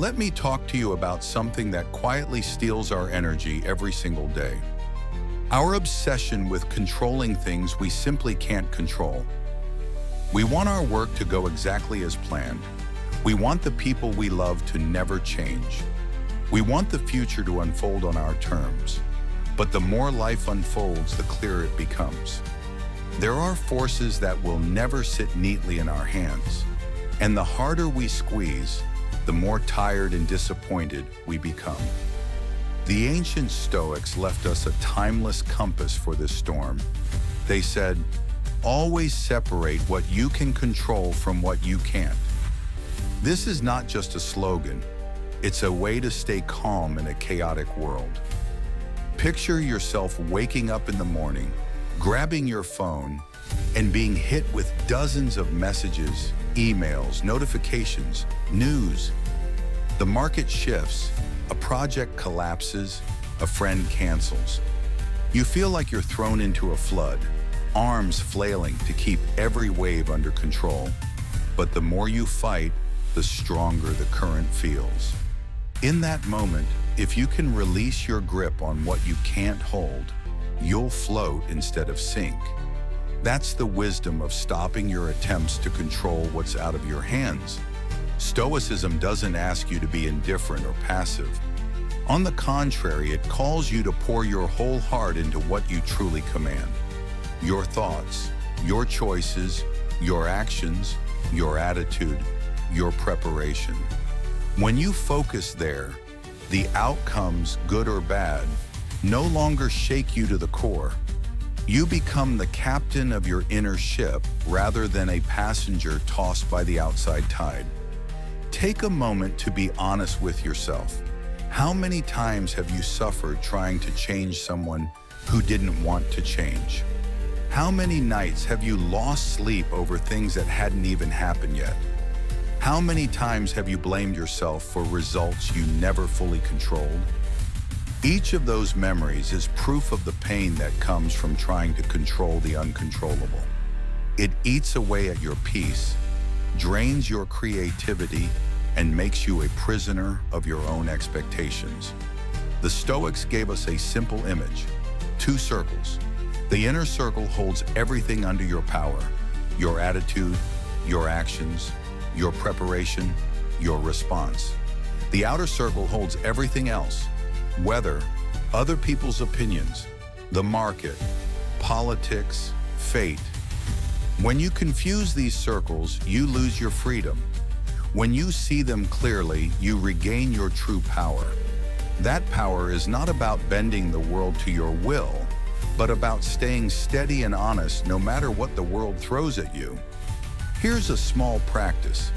Let me talk to you about something that quietly steals our energy every single day. Our obsession with controlling things we simply can't control. We want our work to go exactly as planned. We want the people we love to never change. We want the future to unfold on our terms. But the more life unfolds, the clearer it becomes. There are forces that will never sit neatly in our hands. And the harder we squeeze, the more tired and disappointed we become. The ancient Stoics left us a timeless compass for this storm. They said, always separate what you can control from what you can't. This is not just a slogan, it's a way to stay calm in a chaotic world. Picture yourself waking up in the morning, grabbing your phone, and being hit with dozens of messages, emails, notifications, news. The market shifts, a project collapses, a friend cancels. You feel like you're thrown into a flood, arms flailing to keep every wave under control. But the more you fight, the stronger the current feels. In that moment, if you can release your grip on what you can't hold, you'll float instead of sink. That's the wisdom of stopping your attempts to control what's out of your hands. Stoicism doesn't ask you to be indifferent or passive. On the contrary, it calls you to pour your whole heart into what you truly command. Your thoughts, your choices, your actions, your attitude, your preparation. When you focus there, the outcomes, good or bad, no longer shake you to the core. You become the captain of your inner ship rather than a passenger tossed by the outside tide. Take a moment to be honest with yourself. How many times have you suffered trying to change someone who didn't want to change? How many nights have you lost sleep over things that hadn't even happened yet? How many times have you blamed yourself for results you never fully controlled? Each of those memories is proof of the pain that comes from trying to control the uncontrollable. It eats away at your peace, drains your creativity, and makes you a prisoner of your own expectations. The Stoics gave us a simple image, 2 circles. The inner circle holds everything under your power, your attitude, your actions, your preparation, your response. The outer circle holds everything else, weather, other people's opinions, the market, politics, fate. When you confuse these circles, you lose your freedom. When you see them clearly, you regain your true power. That power is not about bending the world to your will, but about staying steady and honest no matter what the world throws at you. Here's a small practice.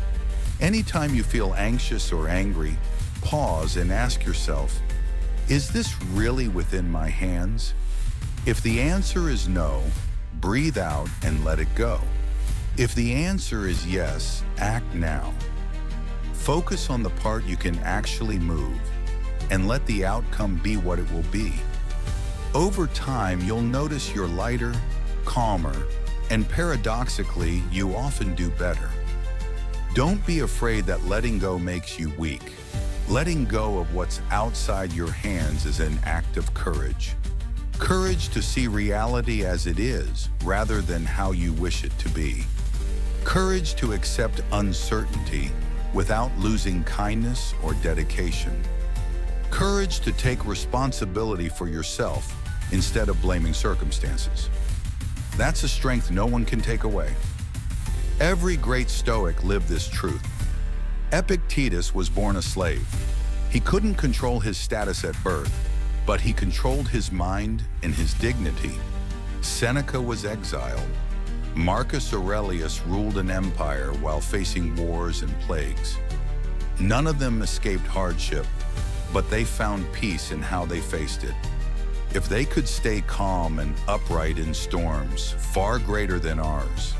Anytime you feel anxious or angry, pause and ask yourself, is this really within my hands? If the answer is no, breathe out and let it go. If the answer is yes, act now. Focus on the part you can actually move and let the outcome be what it will be. Over time, you'll notice you're lighter, calmer, and paradoxically, you often do better. Don't be afraid that letting go makes you weak. Letting go of what's outside your hands is an act of courage. Courage to see reality as it is, rather than how you wish it to be. Courage to accept uncertainty without losing kindness or dedication. Courage to take responsibility for yourself instead of blaming circumstances. That's a strength no one can take away. Every great Stoic lived this truth. Epictetus was born a slave. He couldn't control his status at birth, but he controlled his mind and his dignity. Seneca was exiled. Marcus Aurelius ruled an empire while facing wars and plagues. None of them escaped hardship, but they found peace in how they faced it. If they could stay calm and upright in storms far greater than ours,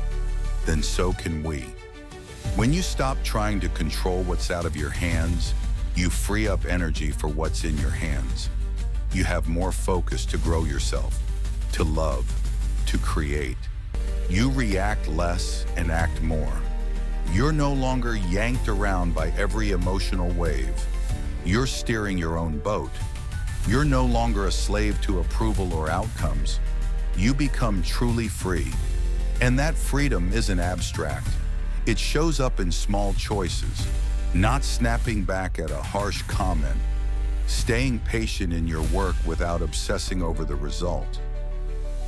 then so can we. When you stop trying to control what's out of your hands, you free up energy for what's in your hands. You have more focus to grow yourself, to love, to create. You react less and act more. You're no longer yanked around by every emotional wave. You're steering your own boat. You're no longer a slave to approval or outcomes. You become truly free. And that freedom isn't abstract. It shows up in small choices, not snapping back at a harsh comment, staying patient in your work without obsessing over the result,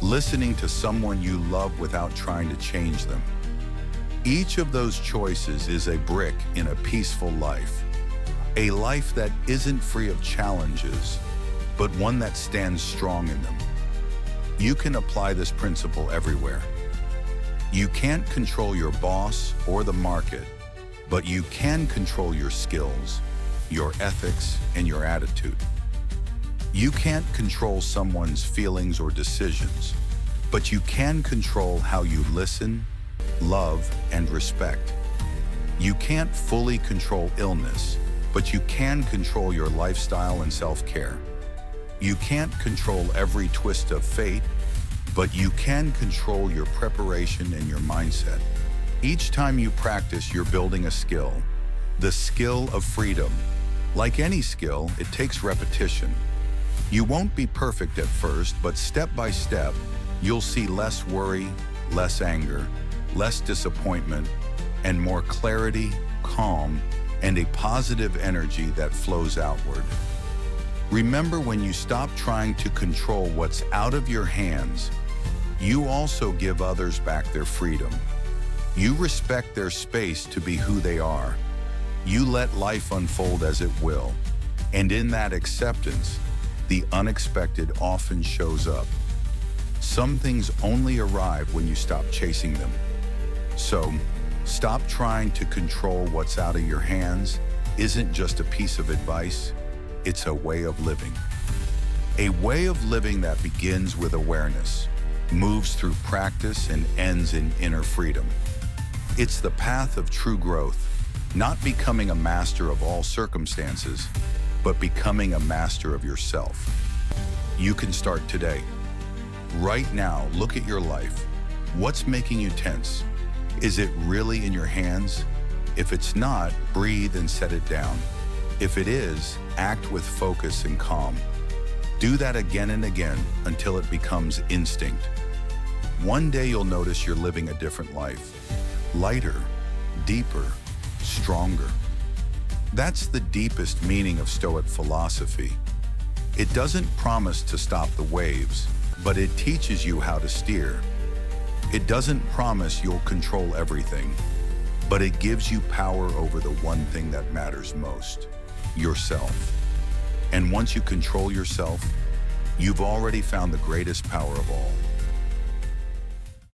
listening to someone you love without trying to change them. Each of those choices is a brick in a peaceful life, a life that isn't free of challenges, but one that stands strong in them. You can apply this principle everywhere. You can't control your boss or the market, but you can control your skills, your ethics, and your attitude. You can't control someone's feelings or decisions, but you can control how you listen, love, and respect. You can't fully control illness, but you can control your lifestyle and self-care. You can't control every twist of fate, but you can control your preparation and your mindset. Each time you practice, you're building a skill, the skill of freedom. Like any skill, it takes repetition. You won't be perfect at first, but step by step, you'll see less worry, less anger, less disappointment, and more clarity, calm, and a positive energy that flows outward. Remember, when you stop trying to control what's out of your hands, you also give others back their freedom. You respect their space to be who they are. You let life unfold as it will. And in that acceptance, the unexpected often shows up. Some things only arrive when you stop chasing them. So, stop trying to control what's out of your hands isn't just a piece of advice, it's a way of living. A way of living that begins with awareness, moves through practice, and ends in inner freedom. It's the path of true growth, not becoming a master of all circumstances, but becoming a master of yourself. You can start today. Right now, look at your life. What's making you tense? Is it really in your hands? If it's not, breathe and set it down. If it is, act with focus and calm. Do that again and again until it becomes instinct. One day you'll notice you're living a different life. Lighter, deeper, stronger. That's the deepest meaning of Stoic philosophy. It doesn't promise to stop the waves, but it teaches you how to steer. It doesn't promise you'll control everything, but it gives you power over the one thing that matters most, yourself. And once you control yourself, you've already found the greatest power of all.